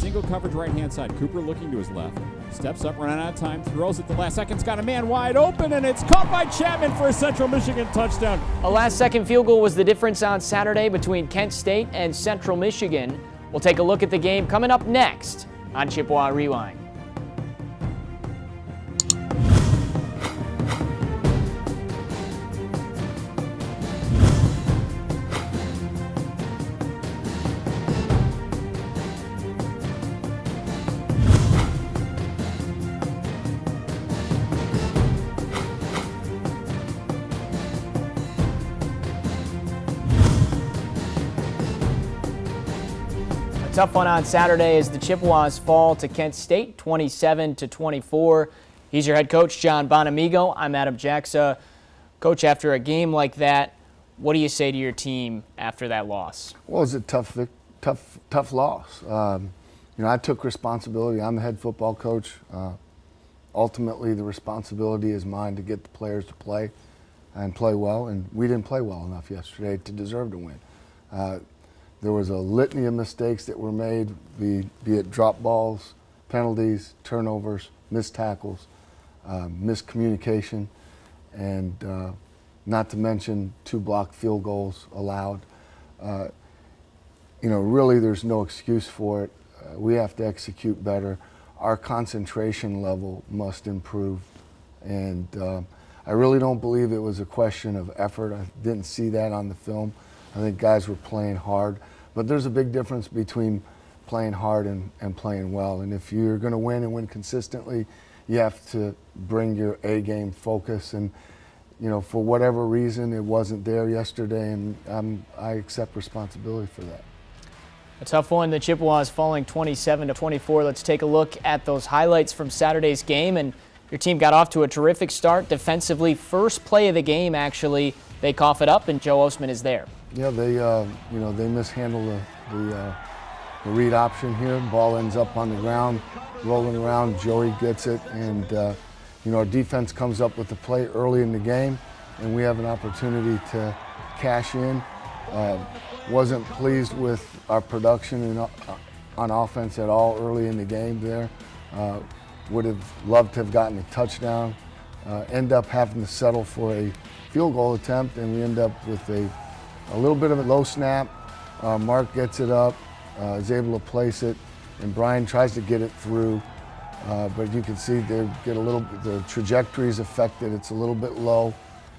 single coverage right-hand side. Cooper looking to his left. Steps up, running out of time, throws at the last second. It's got a man wide open, and it's caught by Chapman for a Central Michigan touchdown. A last-second field goal was the difference on Saturday between Kent State and Central Michigan. We'll take a look at the game coming up next on Chippewa Rewind. Tough one on Saturday as the Chippewas fall to Kent State 27-24. He's your head coach, John Bonamigo. I'm Adam Jacksa. Coach, after a game like that, what do you say to your team after that loss? Well, it's a tough loss. I took responsibility. I'm the head football coach. Ultimately, the responsibility is mine to get the players to play and play well, and we didn't play well enough yesterday to deserve to win. There was a litany of mistakes that were made, be it drop balls, penalties, turnovers, missed tackles, miscommunication, and not to mention 2 blocked field goals allowed. Really there's no excuse for it. We have to execute better. Our concentration level must improve. And I really don't believe it was a question of effort. I didn't see that on the film. I think guys were playing hard, but there's a big difference between playing hard and playing well. And if you're going to win and win consistently, you have to bring your A-game focus. And for whatever reason, it wasn't there yesterday, and I accept responsibility for that. A tough one, the Chippewas falling 27-24. Let's take a look at those highlights from Saturday's game. And your team got off to a terrific start defensively. First play of the game, actually, they cough it up, and Joe Osman is there. Yeah, they mishandle the read option here. Ball ends up on the ground, rolling around. Joey gets it, and our defense comes up with the play early in the game, and we have an opportunity to cash in. Wasn't pleased with our production on offense at all early in the game there. Would have loved to have gotten a touchdown. End up having to settle for a field goal attempt, and we end up with a little bit of a low snap. Mark gets it up, is able to place it, and Brian tries to get it through. But you can see the trajectory is affected. It's a little bit low,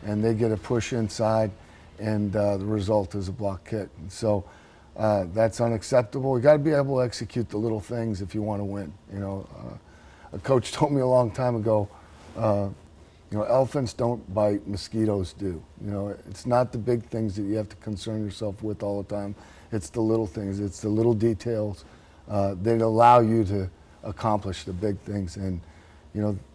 and they get a push inside, and the result is a block kick. And so that's unacceptable. You got to be able to execute the little things if you want to win. A coach told me a long time ago, elephants don't bite, mosquitoes do. It's not the big things that you have to concern yourself with all the time. It's the little things. It's the little details that allow you to accomplish the big things. And,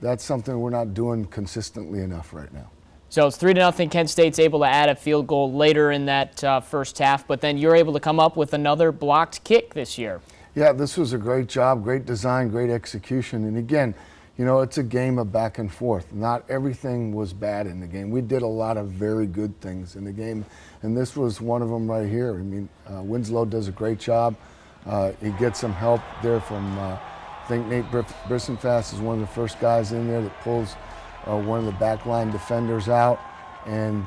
that's something we're not doing consistently enough right now. So it's 3-0. Kent State's able to add a field goal later in that first half, but then you're able to come up with another blocked kick this year. Yeah, this was a great job, great design, great execution. And again, it's a game of back and forth. Not everything was bad in the game. We did a lot of very good things in the game, and this was one of them right here. Winslow does a great job. He gets some help there from, I think Nate Brissenfast is one of the first guys in there that pulls one of the backline defenders out, and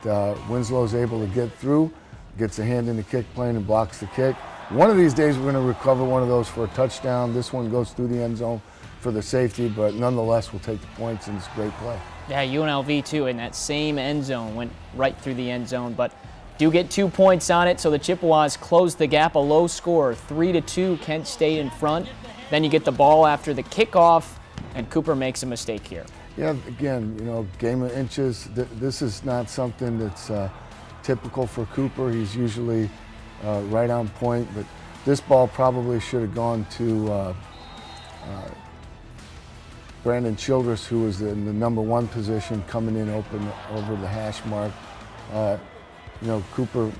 Winslow's able to get through, gets a hand in the kick plane and blocks the kick. One of these days we're going to recover one of those for a touchdown. This one goes through the end zone for the safety, but nonetheless we'll take the points, and it's a great play. Yeah, UNLV too in that same end zone, went right through the end zone, but do get 2 points on it, so the Chippewas close the gap, a low score, 3-2, Kent State in front. Then you get the ball after the kickoff, and Cooper makes a mistake here. Yeah, again, game of inches. This is not something that's typical for Cooper. He's usually right on point, but this ball probably should have gone to Brandon Childress, who was in the number 1 position, coming in open over the hash mark. Cooper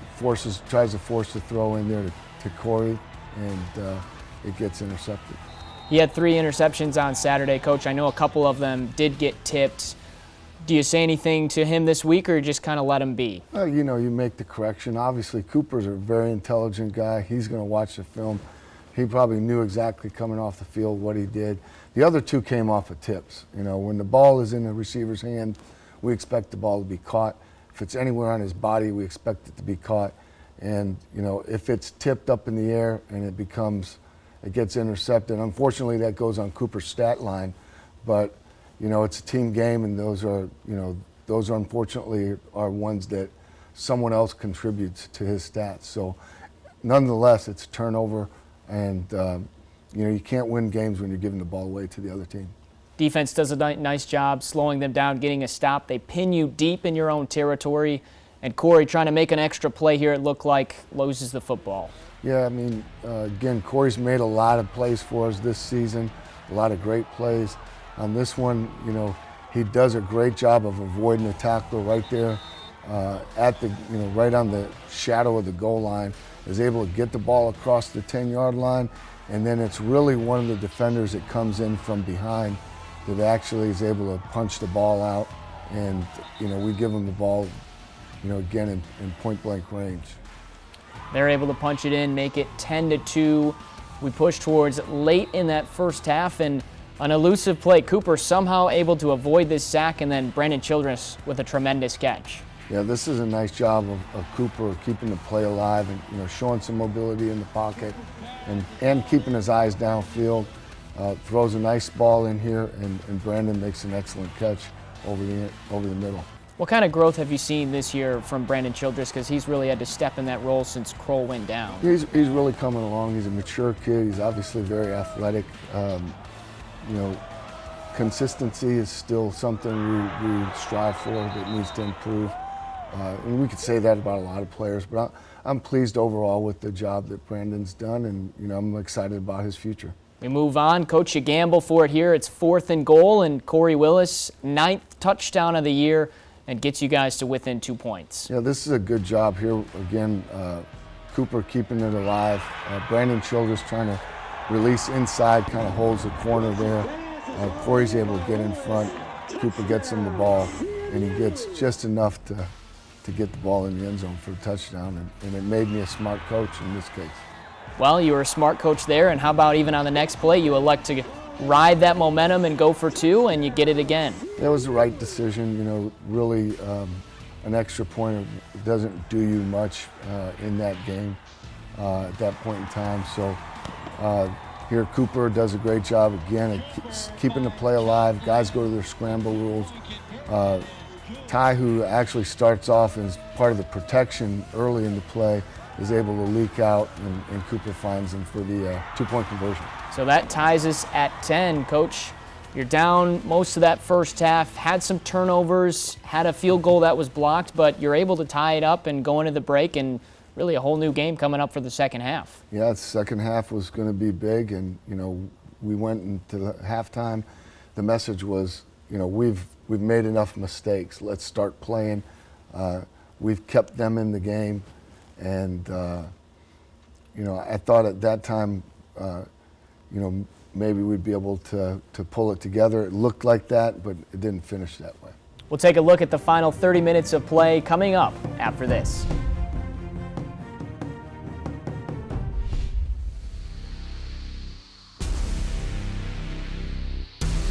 tries to force the throw in there to Corey, and it gets intercepted. He had 3 interceptions on Saturday, Coach. I know a couple of them did get tipped. Do you say anything to him this week, or just kind of let him be? You make the correction. Obviously, Cooper's a very intelligent guy. He's going to watch the film. he probably knew exactly coming off the field what he did. The other two came off of tips. You know, when the ball is in the receiver's hand, we expect the ball to be caught. If it's anywhere on his body, we expect it to be caught. And, you know, if it's tipped up in the air and it gets intercepted, unfortunately that goes on Cooper's stat line. But, you know, it's a team game, and those are unfortunately are ones that someone else contributes to his stats. So nonetheless, it's a turnover, and you know, you can't win games when you're giving the ball away to the other team. Defense does a nice job slowing them down, getting a stop. They pin you deep in your own territory. And Corey, trying to make an extra play here, it looked like loses the football. Yeah, I mean, again, Corey's made a lot of plays for us this season, a lot of great plays. On this one, you know, he does a great job of avoiding the tackler right there right on the shadow of the goal line, is able to get the ball across the 10-yard line, and then it's really one of the defenders that comes in from behind that actually is able to punch the ball out, and, you know, we give him the ball, you know, again in point-blank range. They're able to punch it in, make it 10-2. We push towards late in that first half, and an elusive play. Cooper somehow able to avoid this sack, and then Brandon Childress with a tremendous catch. Yeah, this is a nice job of Cooper keeping the play alive and, you know, showing some mobility in the pocket and keeping his eyes downfield. Throws a nice ball in here, and Brandon makes an excellent catch over the middle. What kind of growth have you seen this year from Brandon Childress? Because he's really had to step in that role since Kroll went down. He's really coming along. He's a mature kid. He's obviously very athletic. You know, consistency is still something we strive for that needs to improve. And we could say that about a lot of players, but I'm pleased overall with the job that Brandon's done, and, you know, I'm excited about his future. We move on. Coach, you gamble for it here. It's 4th and goal, and Corey Willis, 9th touchdown of the year, and gets you guys to within 2 points. Yeah, this is a good job here. Again, Cooper keeping it alive. Brandon Childress trying to release inside, kind of holds the corner there. Corey's able to get in front. Cooper gets him the ball, and he gets just enough to get the ball in the end zone for a touchdown, and it made me a smart coach in this case. Well, you were a smart coach there, and how about even on the next play, you elect to ride that momentum and go for 2, and you get it again. That was the right decision. You know, really an extra point doesn't do you much in that game at that point in time. So here Cooper does a great job again of keeping the play alive. Guys go to their scramble rules. Ty, who actually starts off as part of the protection early in the play, is able to leak out, and Cooper finds him for the 2-point conversion. So that ties us at 10. Coach, you're down most of that first half, had some turnovers, had a field goal that was blocked, but you're able to tie it up and go into the break, and really a whole new game coming up for the second half. Yeah, the second half was going to be big, and, you know, we went into the halftime. The message was, you know, we've made enough mistakes. Let's start playing. We've kept them in the game. And, you know, I thought at that time, you know, maybe we'd be able to pull it together. It looked like that, but it didn't finish that way. We'll take a look at the final 30 minutes of play coming up after this.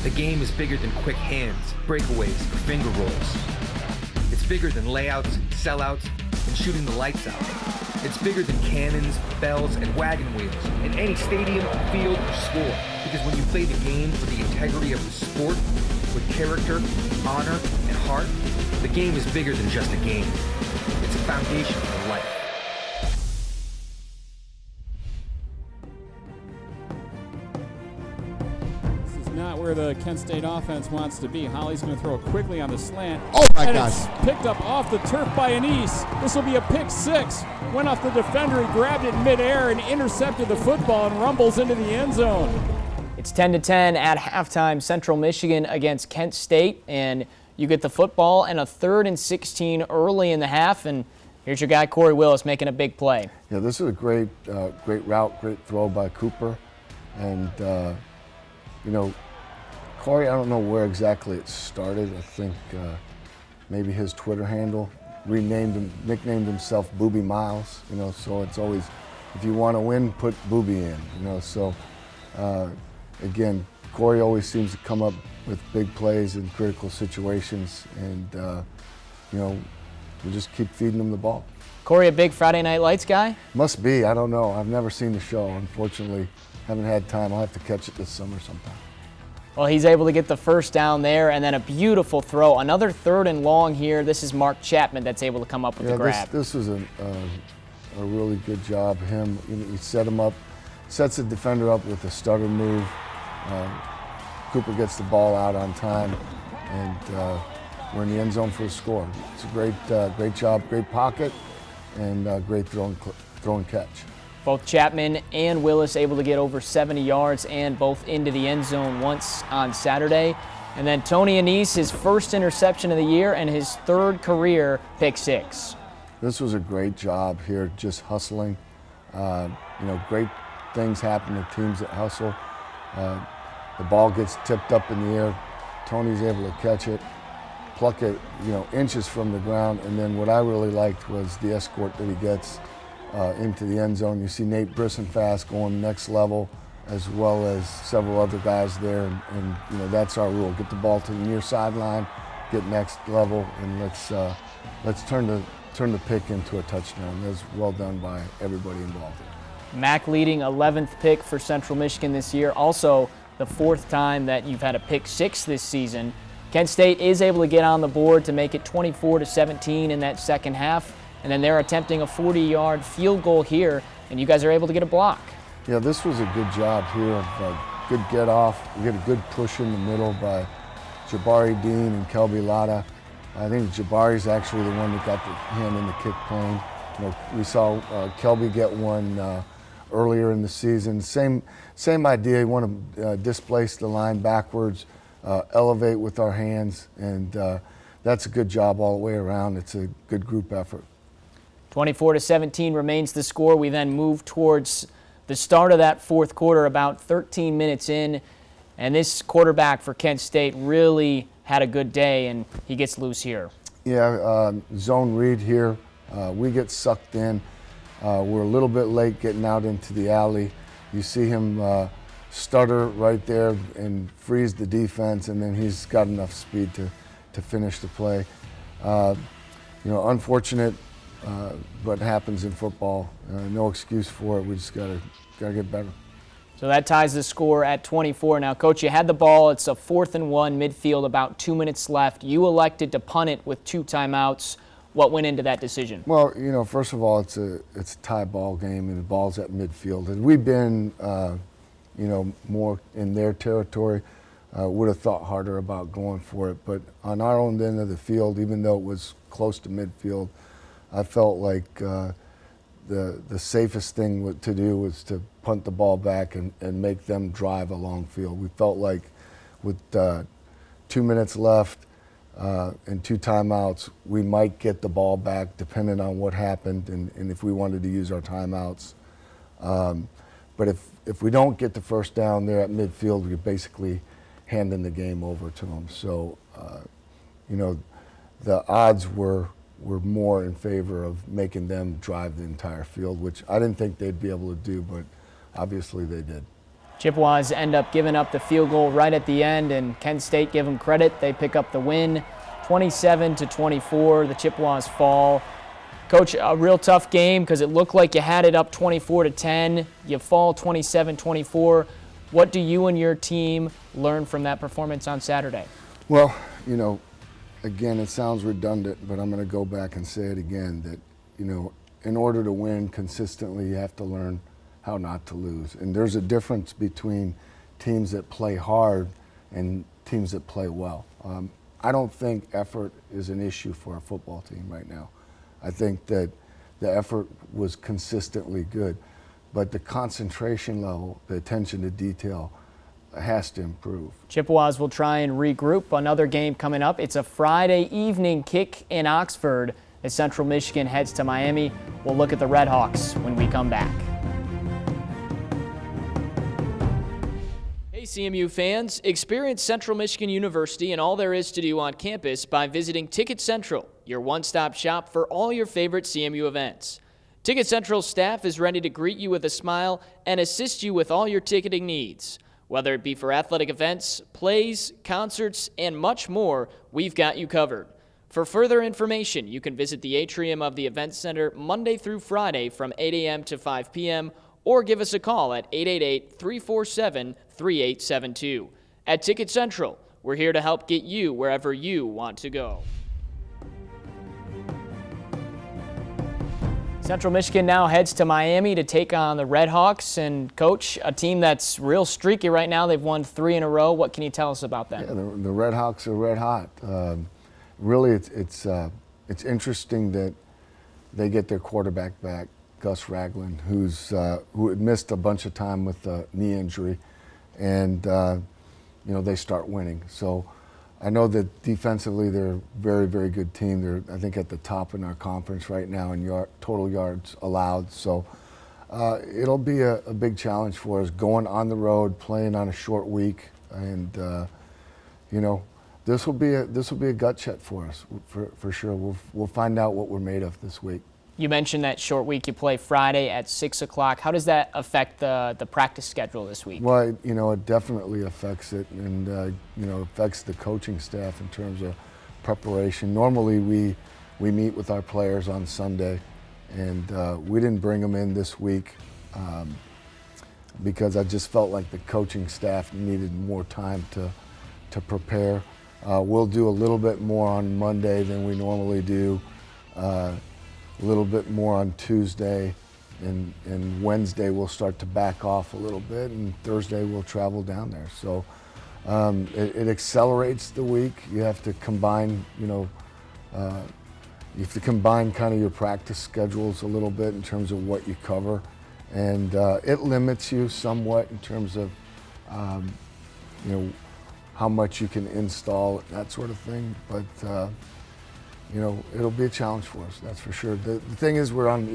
The game is bigger than quick hands, breakaways, or finger rolls. It's bigger than layouts, sellouts, and shooting the lights out. It's bigger than cannons, bells, and wagon wheels in any stadium, field, or score. Because when you play the game for the integrity of the sport, with character, honor, and heart, the game is bigger than just a game. It's a foundation for life. Not where the Kent State offense wants to be. Holly's going to throw it quickly on the slant. Oh my and gosh. It's picked up off the turf by Anise. This will be a pick 6. Went off the defender, he grabbed it midair and intercepted the football and rumbles into the end zone. It's 10-10 at halftime, Central Michigan against Kent State, and you get the football and a 3rd and 16 early in the half, and here's your guy Corey Willis making a big play. Yeah, this is a great route, great throw by Cooper, and you know, Corey, I don't know where exactly it started. I think maybe his Twitter handle nicknamed himself Booby Miles. You know, so it's always if you want to win, put Booby in. So again, Corey always seems to come up with big plays in critical situations, and we just keep feeding him the ball. Corey, a big Friday Night Lights guy? Must be. I don't know. I've never seen the show. Unfortunately, haven't had time. I'll have to catch it this summer sometime. Well, he's able to get the first down there, and then a beautiful throw. Another 3rd and long here. This is Mark Chapman that's able to come up with the grab. This was a really good job. He set him up, sets the defender up with a stutter move. Cooper gets the ball out on time, and we're in the end zone for a score. It's a great job, great pocket, and great throw and catch. Both Chapman and Willis able to get over 70 yards and both into the end zone once on Saturday. And then Tony Annese, his first interception of the year and his 3rd career pick 6. This was a great job here, just hustling. Great things happen to teams that hustle. The ball gets tipped up in the air. Tony's able to catch it, pluck it, inches from the ground. And then what I really liked was the escort that he gets into the end zone. You see Nate Brissenfast going next level, as well as several other guys there. And that's our rule: get the ball to the near sideline, get next level, and let's turn the pick into a touchdown. That's well done by everybody involved. Mack leading 11th pick for Central Michigan this year. Also, the 4th time that you've had a pick 6 this season. Kent State is able to get on the board to make it 24-17 in that second half. And then they're attempting a 40-yard field goal here, and you guys are able to get a block. Yeah, this was a good job here of good get off. We get a good push in the middle by Jabari Dean and Kelby Latta. I think Jabari's actually the one that got the hand in the kick plane. We saw Kelby get one earlier in the season. Same idea. You want to displace the line backwards, elevate with our hands, and that's a good job all the way around. It's a good group effort. 24-17 remains the score. We then move towards the start of that 4th quarter, about 13 minutes in, and this quarterback for Kent State really had a good day, and he gets loose here. Yeah, zone read here. We get sucked in. We're a little bit late getting out into the alley. You see him stutter right there and freeze the defense, and then he's got enough speed to finish the play. Unfortunate, but happens in football. No excuse for it. We just gotta get better. So that ties the score at 24. Now, Coach, you had the ball. It's a 4th and 1 midfield, about 2 minutes left. You elected to punt it with 2 timeouts. What went into that decision? Well, first of all, it's a tie ball game, and the ball's at midfield. And we've been, more in their territory. Would have thought harder about going for it. But on our own end of the field, even though it was close to midfield, I felt like the safest thing to do was to punt the ball back and make them drive along field. We felt like with 2 minutes left and 2 timeouts, we might get the ball back depending on what happened and if we wanted to use our timeouts. But if we don't get the first down there at midfield, we're basically handing the game over to them. So, the odds were more in favor of making them drive the entire field, which I didn't think they'd be able to do, but obviously they did. Chippewas end up giving up the field goal right at the end, and Kent State give them credit. They pick up the win, 27-24. The Chippewas fall. Coach, a real tough game because it looked like you had it up 24-10. You fall 27-24. What do you and your team learn from that performance on Saturday? Well, again, it sounds redundant, but I'm going to go back and say it again, that, in order to win consistently, you have to learn how not to lose. And there's a difference between teams that play hard and teams that play well. I don't think effort is an issue for a football team right now. I think that the effort was consistently good, but the concentration level, the attention to detail, has to improve. Chippewas will try and regroup. Another game coming up. It's a Friday evening kick in Oxford as Central Michigan heads to Miami. We'll look at the Red Hawks when we come back. Hey CMU fans, experience Central Michigan University and all there is to do on campus by visiting Ticket Central, your one-stop shop for all your favorite CMU events. Ticket Central staff is ready to greet you with a smile and assist you with all your ticketing needs. Whether it be for athletic events, plays, concerts, and much more, we've got you covered. For further information, you can visit the atrium of the Event Center Monday through Friday from 8 a.m. to 5 p.m. or give us a call at 888-347-3872. At Ticket Central, we're here to help get you wherever you want to go. Central Michigan now heads to Miami to take on the Red Hawks. And, Coach, a team that's real streaky right now. They've won 3 in a row. What can you tell us about them? Yeah, the Red Hawks are red hot. Really, it's interesting that they get their quarterback back, Gus Ragland, who had missed a bunch of time with a knee injury, and they start winning. So I know that defensively they're a very, very good team. They're, I think, at the top in our conference right now in total yards allowed. So it'll be a big challenge for us going on the road, playing on a short week, and this will be a gut check for us for sure. We'll find out what we're made of this week. You mentioned that short week. You play Friday at 6 o'clock. How does that affect the practice schedule this week? Well, it definitely affects it, and affects the coaching staff in terms of preparation. Normally, we meet with our players on Sunday, and we didn't bring them in this week because I just felt like the coaching staff needed more time to prepare. We'll do a little bit more on Monday than we normally do. A little bit more on Tuesday, and Wednesday we'll start to back off a little bit, and Thursday we'll travel down there. So it accelerates the week. You have to combine, kind of your practice schedules a little bit in terms of what you cover, and it limits you somewhat in terms of how much you can install, that sort of thing. But it'll be a challenge for us, that's for sure. The thing is, we're on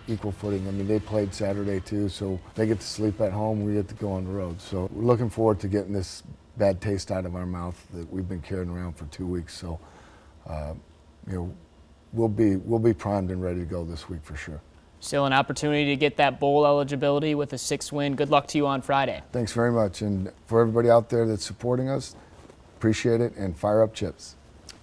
equal footing. I mean, they played Saturday too, so they get to sleep at home, we get to go on the road. So we're looking forward to getting this bad taste out of our mouth that we've been carrying around for 2 weeks. So, we'll be primed and ready to go this week for sure. Still an opportunity to get that bowl eligibility with a 6 win. Good luck to you on Friday. Thanks very much, and for everybody out there that's supporting us, appreciate it, and fire up Chips.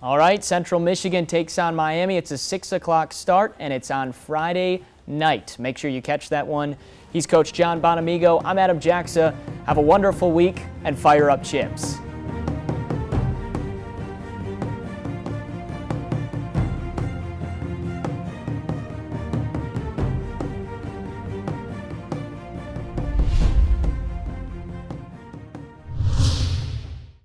All right, Central Michigan takes on Miami. It's a 6 o'clock start, and it's on Friday night. Make sure you catch that one. He's Coach John Bonamigo. I'm Adam Jaxa. Have a wonderful week, and fire up Chips.